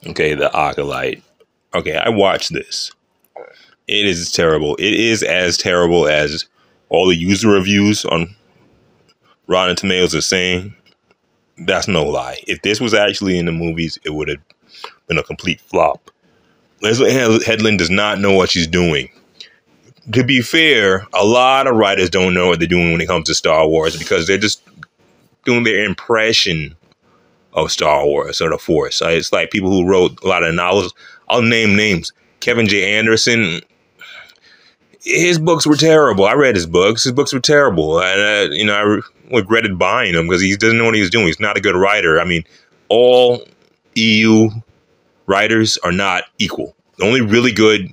Okay, the Acolyte. Okay, I watched this. It is terrible. It is as terrible as all the user reviews on Rotten Tomatoes are saying. That's no lie. If this was actually in the movies, it would have been a complete flop. Leslie Headland does not know what she's doing. To be fair, a lot of writers don't know what they're doing when it comes to Star Wars because they're just doing their impression of Star Wars or the Force. It's like people who wrote a lot of novels. I'll name names. Kevin J. Anderson. His books were terrible. I read his books. His books were terrible, and I regretted buying them because he doesn't know what he's doing. He's not a good writer. I mean, all EU writers are not equal. The only really good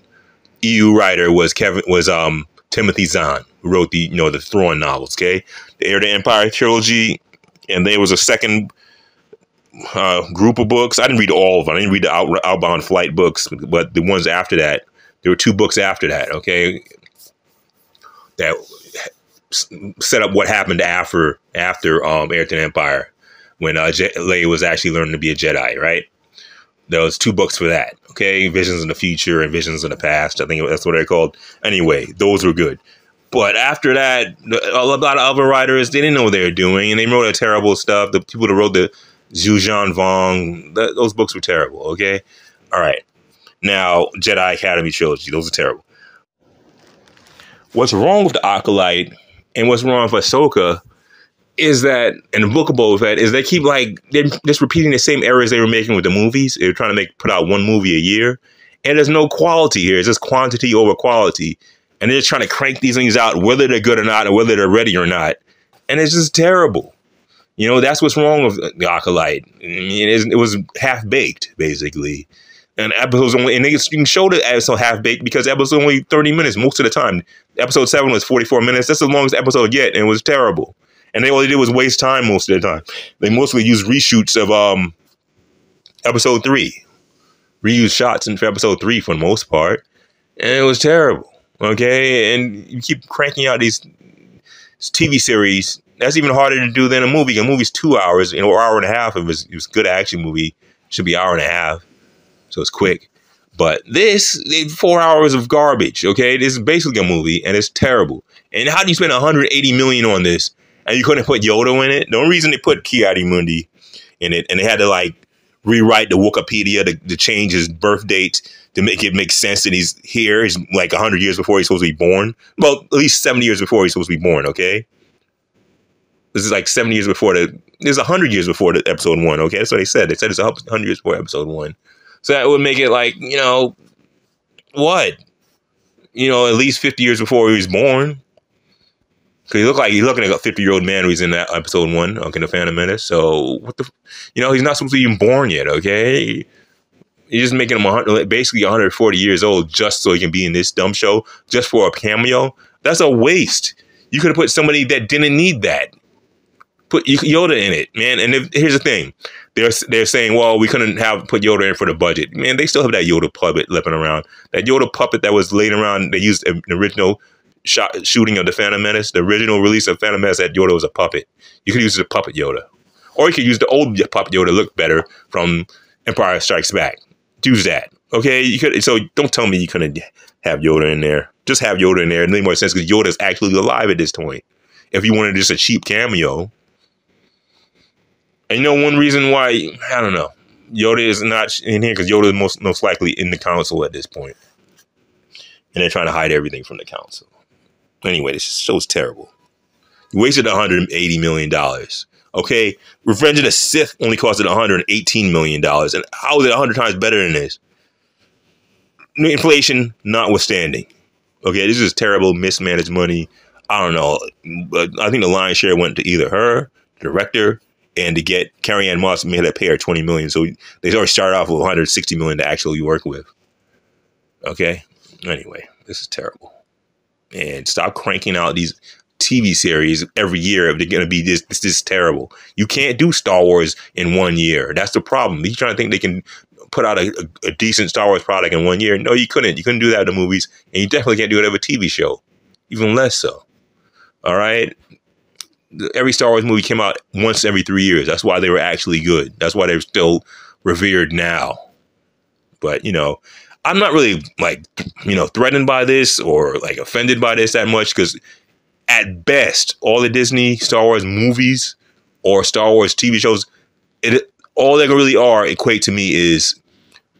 EU writer was Timothy Zahn, who wrote the Thrawn novels. Okay, the Heir to Empire trilogy, and there was a second group of books. I didn't read all of them. I didn't read the Outbound Flight books, but the ones after that, there were two books after that. Okay, that set up what happened after Heir to the Empire, when Leia was actually learning to be a Jedi. Right. There was two books for that. Okay, Visions in the Future and Visions in the Past. I think that's what they're called. Anyway, those were good. But after that, a lot of other writers, they didn't know what they were doing, and they wrote terrible stuff. The people that wrote the Zhu Vong, those books were terrible. Okay, all right. Now, Jedi Academy trilogy, those are terrible. What's wrong with the Acolyte and what's wrong with Ahsoka is that, and the book of Boba Fett, is they keep they're just repeating the same errors they were making with the movies. They're trying to put out one movie a year, and there's no quality here. It's just quantity over quality, and they're just trying to crank these things out, whether they're good or not, or whether they're ready or not, and it's just terrible. That's what's wrong with the Acolyte. I mean, it was half baked, basically. And episodes only, and you can show the episode half baked because the episode's only 30 minutes most of the time. Episode 7 was 44 minutes. That's the longest episode yet, and it was terrible. And all they did was waste time most of the time. They mostly used reshoots of episode 3. Reused shots for episode 3 for the most part. And it was terrible. Okay? And you keep cranking out these TV series. That's even harder to do than a movie. A movie's 2 hours, or hour and a half. If it was a good action movie, it should be hour and a half. So it's quick. But this, 4 hours of garbage. Okay? This is basically a movie, and it's terrible. And how do you spend $180 million on this? And you couldn't put Yoda in it? The only reason they put Ki-Adi-Mundi in it, and they had to rewrite the Wikipedia to change his birth date to make it make sense that he's here. He's 100 years before he's supposed to be born. Well, at least 70 years before he's supposed to be born, okay? This is 70 years before there's 100 years before the episode 1, okay? That's what they said. They said it's 100 years before episode 1. So that would make it what? At least 50 years before he was born. Because he's looking at a 50-year-old man who's in that episode 1, okay, The Phantom Menace. So, he's not supposed to be even born yet, okay? You're just making him basically 140 years old just so he can be in this dumb show, just for a cameo. That's a waste. You could have put somebody that didn't need that. Put Yoda in it, man. And here's the thing. They're saying, well, we couldn't put Yoda in for the budget. Man, they still have that Yoda puppet lipping around. That Yoda puppet that was laying around, they used the original shooting of the Phantom Menace, the original release of Phantom Menace, that Yoda was a puppet. You could use the puppet Yoda. Or you could use the old puppet Yoda to look better from Empire Strikes Back. Use that. Okay? You could. So don't tell me you couldn't have Yoda in there. Just have Yoda in there. It makes more sense because Yoda's actually alive at this point. If you wanted just a cheap cameo. And one reason why, I don't know, Yoda is not in here because Yoda is most likely in the council at this point. And they're trying to hide everything from the council. Anyway, this show's terrible. You wasted $180 million. Okay? Revenge of the Sith only costed $118 million. And how is it 100 times better than this? Inflation notwithstanding. Okay, this is terrible, mismanaged money. I don't know. But I think the lion's share went to either her, the director, and to get Carrie-Anne Moss, made that pay her $20 million. So they already started off with $160 million to actually work with. Okay? Anyway, this is terrible. And stop cranking out these TV series every year if they're going to be this terrible. You can't do Star Wars in 1 year. That's the problem. You're trying to think they can put out a decent Star Wars product in 1 year. No, you couldn't. You couldn't do that in the movies. And you definitely can't do it with a TV show. Even less so. All right? Every Star Wars movie came out once every 3 years. That's why they were actually good. That's why they're still revered now. But, I'm not really like, threatened by this or like offended by this that much, because at best, all the Disney Star Wars movies or Star Wars TV shows, all they really are equate to me is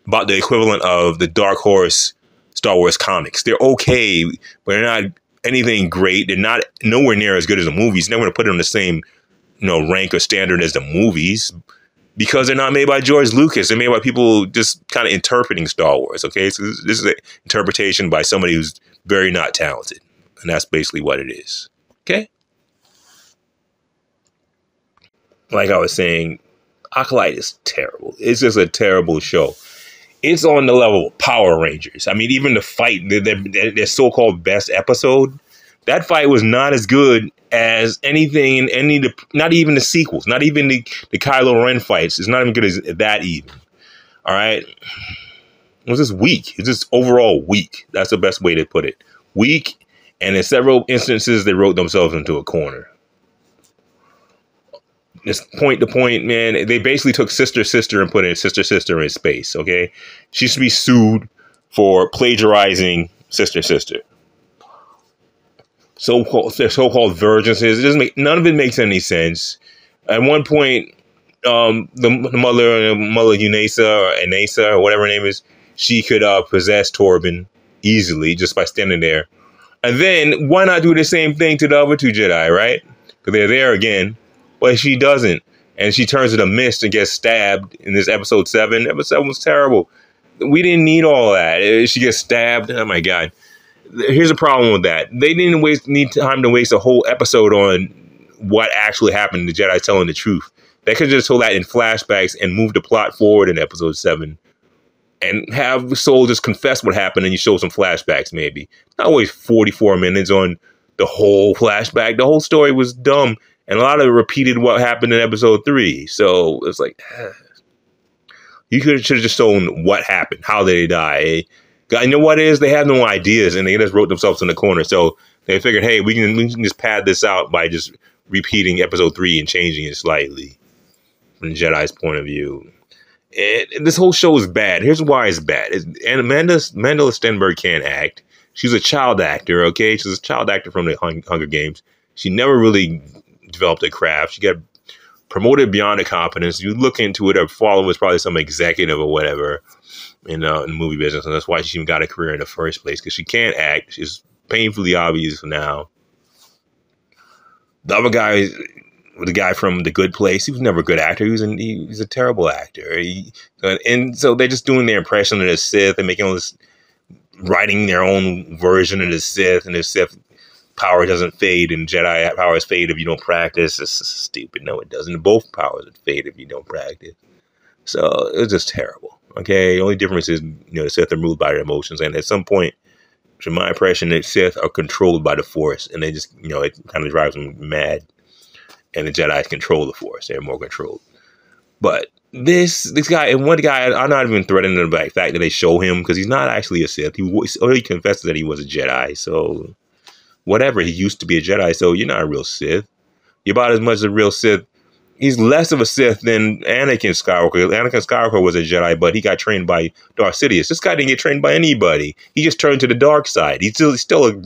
about the equivalent of the Dark Horse Star Wars comics. They're okay, but they're not anything great. They're not nowhere near as good as the movies. They're never going to put it on the same, rank or standard as the movies, because they're not made by George Lucas. They're made by people just kind of interpreting Star Wars. Okay, so this is an interpretation by somebody who's very not talented, and that's basically what it is. Okay, like I was saying, Acolyte is terrible. It's just a terrible show. It's on the level of Power Rangers. I mean, even the fight, their so-called best episode, that fight was not as good as anything in not even the sequels, not even the Kylo Ren fights. It's not even good as that even. All right. It was just weak. It's just overall weak. That's the best way to put it. Weak. And in several instances, they wrote themselves into a corner. This point to point, man, they basically took Sister and put in Sister in space, okay? She should be sued for plagiarizing Sister. So-called virgins. It doesn't make, none of it makes any sense. At one point, the mother Unasa or whatever her name is, she could possess Torben easily just by standing there. And then why not do the same thing to the other two Jedi, right? Because they're there again. But she doesn't. And she turns into mist and gets stabbed in this episode 7. Episode 7 was terrible. We didn't need all that. She gets stabbed. Oh, my God. Here's the problem with that. They didn't need time to waste a whole episode on what actually happened, the Jedi telling the truth. They could just told that in flashbacks and move the plot forward in episode 7. And have Soul just confess what happened and you show some flashbacks, maybe. Not always 44 minutes on the whole flashback. The whole story was dumb. And a lot of it repeated what happened in episode 3. So it's like, you should have just shown what happened. How did they die? You know what it is? They have no ideas and they just wrote themselves in the corner. So they figured, hey, we can just pad this out by just repeating episode 3 and changing it slightly from the Jedi's point of view. This whole show is bad. Here's why it's bad. And Amanda Stenberg can't act. She's a child actor, okay? She's a child actor from the Hunger Games. She never really developed a craft. She got promoted beyond her competence. You look into it, her father was probably some executive or whatever in the movie business, and that's why she even got a career in the first place, because she can't act. She's painfully obvious now. The other guy, the guy from The Good Place, he was never a good actor. He's a terrible actor. And so they're just doing their impression of the Sith and making all this, writing their own version of the Sith, and the Sith power doesn't fade, and Jedi powers fade if you don't practice. It's stupid. No, it doesn't. Both powers would fade if you don't practice. So it's just terrible. Okay, the only difference is, the Sith are moved by their emotions, and at some point, from my impression, the Sith are controlled by the Force, and they just, it kind of drives them mad. And the Jedi control the Force; they're more controlled. But this guy, and one guy, I'm not even threatening by the fact that they show him, because he's not actually a Sith. He already confessed that he was a Jedi, so. Whatever, he used to be a Jedi, so you're not a real Sith. You're about as much a real Sith. He's less of a Sith than Anakin Skywalker. Anakin Skywalker was a Jedi, but he got trained by Darth Sidious. This guy didn't get trained by anybody. He just turned to the dark side. He's still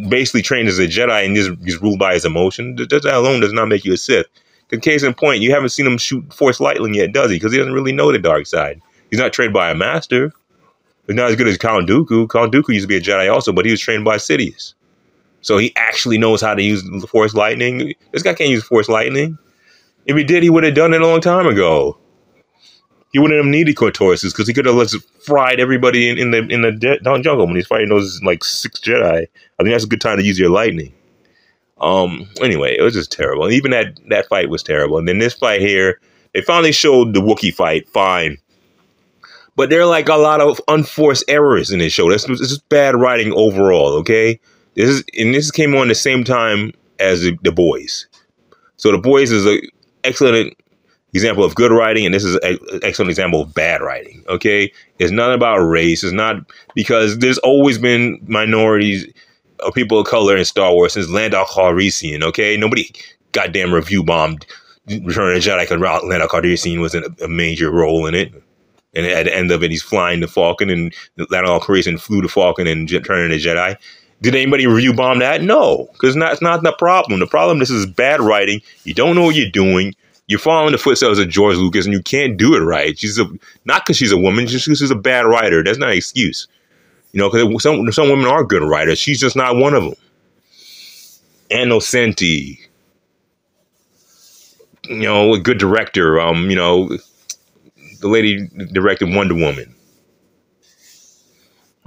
basically trained as a Jedi and just ruled by his emotion. That alone does not make you a Sith. The case in point, you haven't seen him shoot Force lightning yet, does he? Because he doesn't really know the dark side. He's not trained by a master. He's not as good as Count Dooku. Count Dooku used to be a Jedi also, but he was trained by Sidious. So he actually knows how to use Force lightning. This guy can't use Force lightning. If he did, he would have done it a long time ago. He wouldn't have needed Cortosis, because he could have just fried everybody in the jungle when he's fighting those like 6 Jedi. I think that's a good time to use your lightning. Anyway, it was just terrible. And even that fight was terrible. And then this fight here, they finally showed the Wookiee fight, fine. But there are like a lot of unforced errors in this show. It's just bad writing overall, okay? This came on the same time as The Boys. So The Boys is an excellent example of good writing, and this is an excellent example of bad writing, okay? It's not about race. It's not, because there's always been minorities or people of color in Star Wars since Lando Calrissian, okay? Nobody goddamn review bombed Return of the Jedi because Lando Calrissian was in a major role in it. And at the end of it, he's flying the Falcon, and that all creation flew the Falcon and turned into Jedi. Did anybody review bomb that? No, because it's not the problem. The problem, this is bad writing. You don't know what you're doing. You're following the footsteps of George Lucas, and you can't do it right. Not because she's a woman, just because she's a bad writer. That's not an excuse. You know, because some women are good writers. She's just not one of them. Innocenti, you know, a good director. You know, the lady directed Wonder Woman.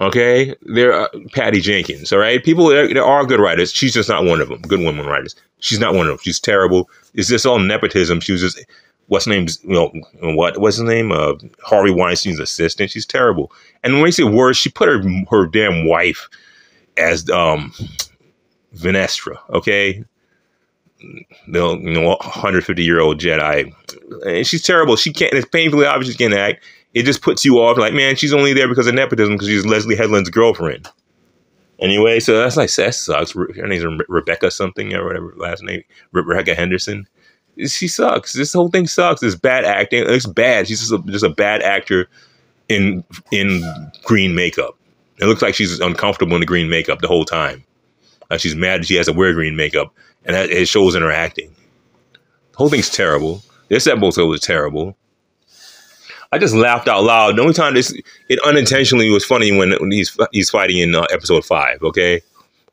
Okay, there, Patty Jenkins. All right, people, there are good writers. She's just not one of them. Good women writers. She's not one of them. She's terrible. It's just all nepotism. She was just what's his name? Harvey Weinstein's assistant. She's terrible. And when we say worse, she put her damn wife as Venestra. Okay, the 150-year-old Jedi. And she's terrible. She can't. It's painfully obvious she can't act. It just puts you off. Like, man, she's only there because of nepotism, because she's Leslie Headland's girlfriend. Anyway, so that's like, that sucks. Her name's Rebecca something or whatever last name. Rebecca Henderson. She sucks. This whole thing sucks. It's bad acting. It's bad. She's just a bad actor in green makeup. It looks like she's uncomfortable in the green makeup the whole time. She's mad that she has to wear green makeup, and it shows in her acting. The whole thing's terrible. This episode was terrible. I just laughed out loud. The only time it unintentionally was funny when he's fighting in episode 5, okay?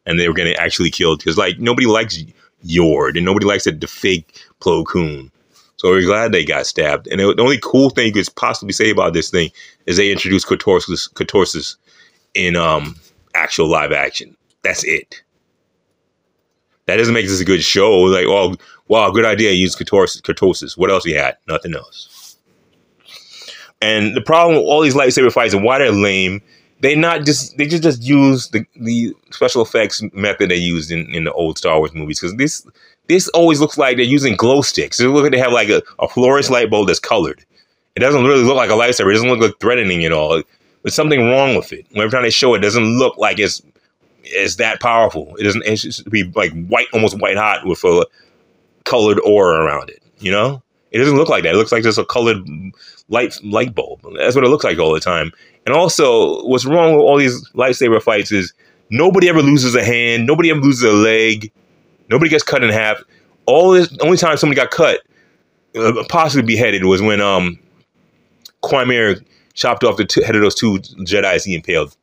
And they were getting actually killed, because like nobody likes Yord and nobody likes the fake Plo Koon. So we're glad they got stabbed. And the only cool thing you could possibly say about this thing is they introduced Catorsis in actual live action. That's it. That doesn't make this a good show. Like, oh, wow, good idea. Use Catorsis. What else you had? Nothing else. And the problem with all these lightsaber fights and why they're lame, they just use the special effects method they used in the old Star Wars movies. Because this always looks like they're using glow sticks. It looks like they have like a fluorescent light bulb that's colored. It doesn't really look like a lightsaber. It doesn't look like threatening at all. There's something wrong with it. Every time they show it, it doesn't look like it's that powerful. It doesn't. It should be like white, almost white hot with a colored aura around it. You know, it doesn't look like that. It looks like just a colored light bulb. That's what it looks like all the time. And also, what's wrong with all these lightsaber fights is nobody ever loses a hand. Nobody ever loses a leg. Nobody gets cut in half. The only time somebody got cut, possibly beheaded, was when Quimera chopped off the head of those 2 Jedis he impaled.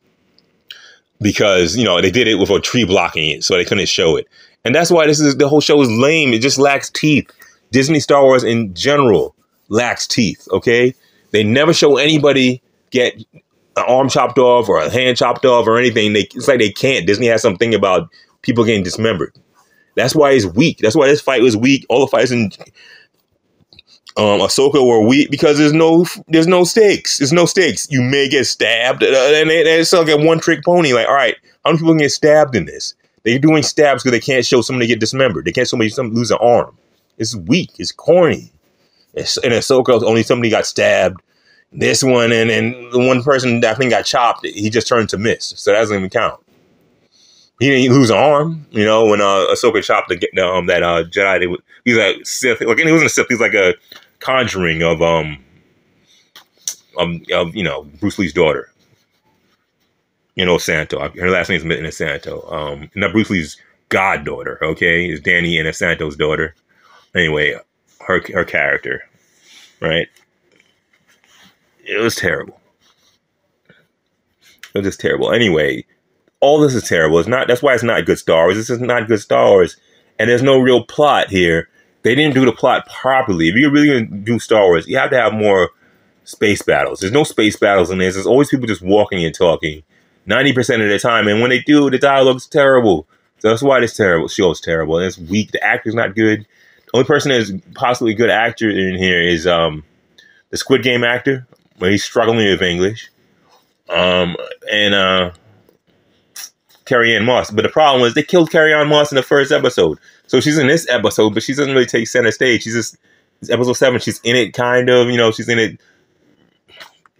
Because, you know, they did it with a tree blocking it, so they couldn't show it. And that's why the whole show is lame. It just lacks teeth. Disney Star Wars in general lacks teeth, okay? They never show anybody get an arm chopped off or a hand chopped off or anything. It's like they can't. Disney has something about people getting dismembered. That's why it's weak. That's why this fight was weak. All the fights in Ahsoka were weak because there's no stakes. There's no stakes. You may get stabbed, and it's like a one-trick pony. Like, all right, how many people can get stabbed in this? They're doing stabs because they can't show somebody get dismembered. They can't show somebody lose an arm. It's weak. It's corny. In Ahsoka, only somebody got stabbed. This one, and the one person that I think got chopped, he just turned to mist. So that doesn't even count. He didn't lose an arm, you know, when Ahsoka chopped that Jedi. He's like Sith. Like, he wasn't a Sith. He's like a conjuring of you know, Bruce Lee's daughter. You know, Santo. Her last name is Inosanto. Not Bruce Lee's goddaughter. Okay, it's Danny Inosanto's daughter. Anyway, her character, right? It was terrible. It was just terrible. Anyway, all this is terrible. It's not. That's why it's not good Star Wars. This is not good Star Wars, and there's no real plot here. They didn't do the plot properly. If you're really going to do Star Wars, you have to have more space battles. There's no space battles in this. There's always people just walking and talking 90% of the time, and when they do, the dialogue's terrible. So that's why this show's terrible. And it's weak. The actor's not good. The only person that's possibly a good actor in here is the Squid Game actor, but he's struggling with English. And Carrie-Anne Moss. But the problem was they killed Carrie-Anne Moss in the first episode. So she's in this episode, but she doesn't really take center stage. She's just, it's episode 7, she's in it kind of, you know, she's in it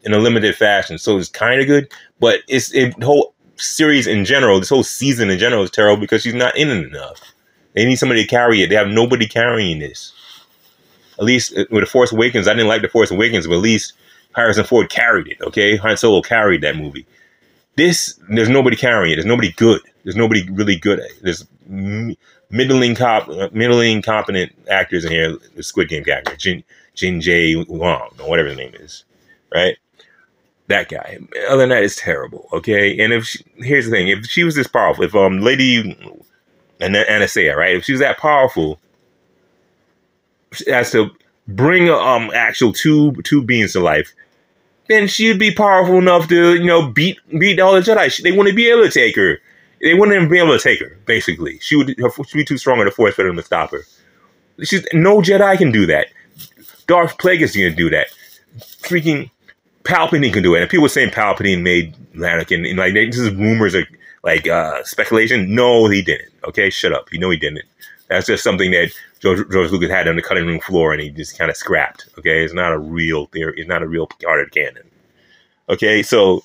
in a limited fashion. So it's kind of good, but the whole series in general, this whole season in general is terrible because she's not in it enough. They need somebody to carry it. They have nobody carrying this. At least with The Force Awakens, I didn't like The Force Awakens, but at least Harrison Ford carried it. Okay, Han Solo carried that movie. There's nobody carrying it. There's nobody good. There's nobody really good at it. There's middling competent actors in here. The Squid Game character, Jin Jae Wong, or whatever his name is, right? That guy. Other than that, it's terrible. Okay, and here's the thing: if she was this powerful, if Lady Anastasia, right? If she was that powerful, as to bring actual two beings to life, then she'd be powerful enough to beat all the Jedi. They wouldn't be able to take her. They wouldn't even be able to take her. Basically, she'd be too strong in the Force for them to stop her. No Jedi can do that. Darth Plagueis can do that. Freaking Palpatine can do it. And people were saying Palpatine made Anakin. And this is rumors of speculation. No, he didn't. Okay, shut up. You know he didn't. That's just something that George Lucas had on the cutting room floor, and he just kind of scrapped. Okay, it's not a real theory. It's not a real part of the canon. Okay, so,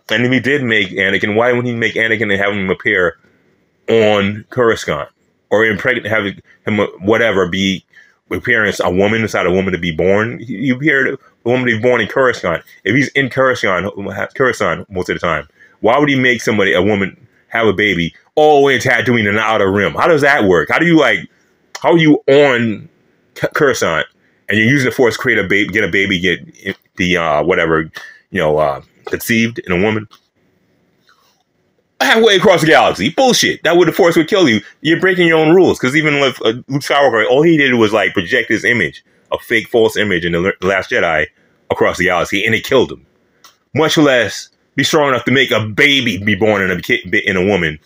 and if he did make Anakin, why wouldn't he make Anakin and have him appear on Coruscant, or have him whatever be appearing a woman inside a woman to be born? He appeared a woman to be born in Coruscant. If he's in Coruscant most of the time, why would he make a woman have a baby all the way in Tatooine and the Outer Rim? How does that work? How are you on Coruscant and you're using the Force to create a baby, get a baby, get the conceived in a woman halfway across the galaxy? Bullshit. That would the Force would kill you. You're breaking your own rules. Because even with Luke Skywalker, all he did was project his image, a fake false image in the Last Jedi across the galaxy, and it killed him. Much less be strong enough to make a baby be born in a woman,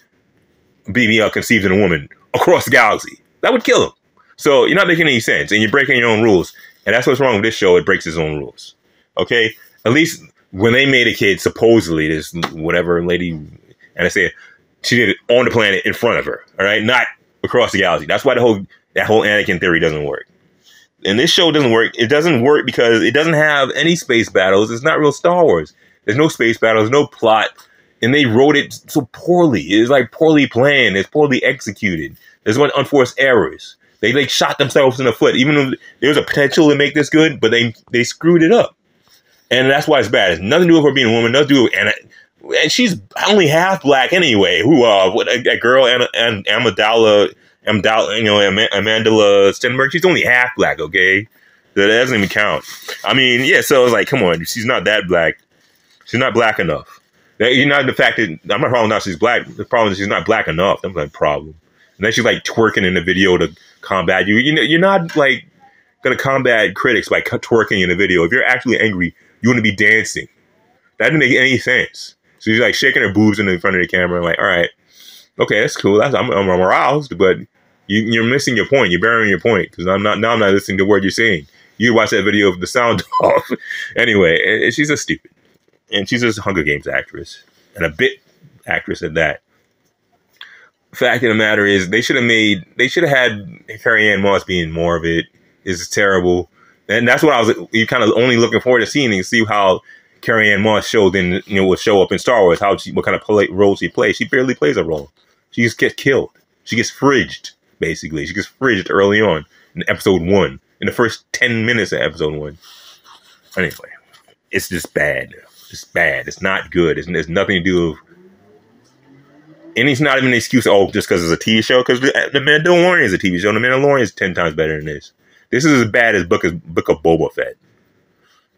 be conceived in a woman across the galaxy. That would kill him. So you're not making any sense, and you're breaking your own rules. And that's what's wrong with this show. It breaks its own rules. Okay? At least when they made a kid, supposedly, this whatever lady, and I say she did it on the planet in front of her. All right? Not across the galaxy. That's why that whole Anakin theory doesn't work. And this show doesn't work. It doesn't work because it doesn't have any space battles. It's not real Star Wars. There's no space battles, no plot. And they wrote it so poorly. It's poorly planned. It's poorly executed. There's unforced errors. They shot themselves in the foot. Even though there was a potential to make this good, but they screwed it up. And that's why it's bad. It's nothing to do with her being a woman. Nothing to do with and she's only half black anyway. That girl Amandla Stenberg, she's only half black, okay? So that doesn't even count. I mean, yeah, so it's come on, she's not that black. She's not black enough. You know, the fact that I'm not problem not she's black. The problem is she's not black enough. That's my problem. And then she's twerking in the video to combat you. You know, you're not gonna combat critics by twerking in the video. If you're actually angry, you want to be dancing. That didn't make any sense. So she's shaking her boobs in front of the camera, all right, okay, that's cool. I'm aroused, but you're missing your point. You're burying your point because I'm not listening to what you're saying. You watch that video of the sound off. Anyway, she's just stupid. And she's just a Hunger Games actress. And a bit actress at that. Fact of the matter is, they should have had Carrie Ann Moss being more of it. It's terrible. And that's what I was kind of only looking forward to seeing, and see how Carrie Ann Moss would show up in Star Wars, what kind of role she plays. She barely plays a role. She just gets killed. She gets fridged, basically. She gets fridged early on in episode 1. In the first 10 minutes of episode 1. Anyway, it's just bad. It's bad. It's not good. There's nothing to do with... And it's not even an excuse, just because it's a TV show. Because The Mandalorian is a TV show. The Mandalorian is 10 times better than this. This is as bad as Book of Boba Fett.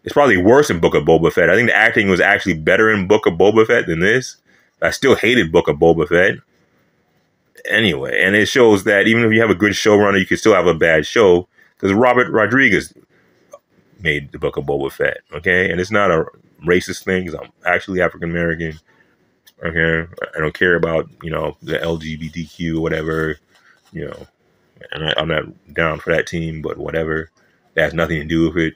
It's probably worse than Book of Boba Fett. I think the acting was actually better in Book of Boba Fett than this. I still hated Book of Boba Fett. Anyway, and it shows that even if you have a good showrunner, you can still have a bad show. Because Robert Rodriguez made the Book of Boba Fett, okay? And it's not a racist thing, because I'm actually African-American, okay? I don't care about, the LGBTQ or whatever, and I'm not down for that team, but whatever. That has nothing to do with it.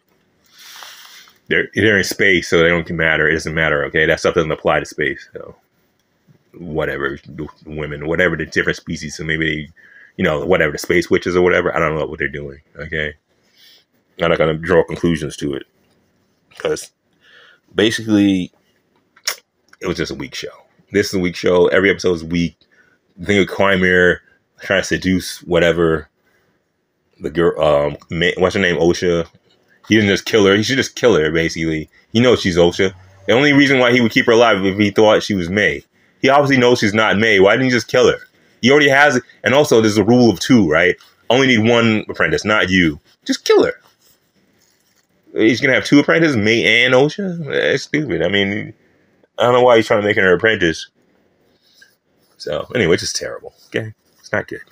They're in space, so they don't matter. It doesn't matter, okay? That stuff doesn't apply to space, so whatever. Women, whatever the different species, so maybe they, whatever, the space witches or whatever. I don't know what they're doing, okay? I'm not going to draw conclusions to it, because basically it was just a weak show. This is a weak show. Every episode is weak. The thing with Quimir trying to seduce whatever the girl, what's her name, Osha, He didn't just kill her. He should just kill her, basically. He knows she's Osha. The only reason why he would keep her alive is if he thought she was May. He obviously knows she's not May. Why didn't he just kill her? He already has it. And also, there's a rule of 2, right? Only need 1 apprentice, not you. Just kill her. He's going to have 2 apprentices, May and Osha? That's stupid. I mean, I don't know why he's trying to make her an apprentice. So, anyway, it's just terrible. Okay? It's not good.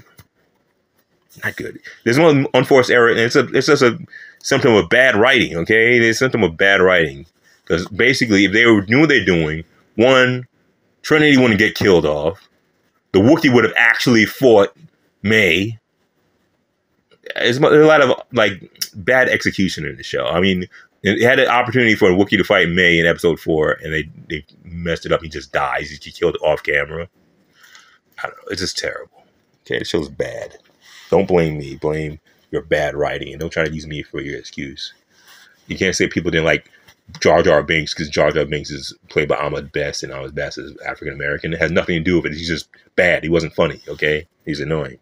Not good. There's one unforced error, and it's just a symptom of bad writing, okay? It's a symptom of bad writing. Because basically, if they knew what they're doing, 1, Trinity wouldn't get killed off. The Wookiee would have actually fought May. There's a lot of, like, bad execution in the show. I mean, it had an opportunity for a Wookiee to fight May in episode 4, and they messed it up. He just dies. He killed off camera. I don't know. It's just terrible. Okay, the show's bad. Don't blame me. Blame your bad writing, and don't try to use me for your excuse. You can't say people didn't like Jar Jar Binks because Jar Jar Binks is played by Ahmed Best, and Ahmed Best is African American. It has nothing to do with it. He's just bad. He wasn't funny. Okay, he's annoying.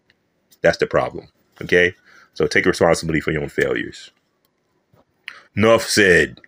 That's the problem. Okay, so take responsibility for your own failures. Enough said.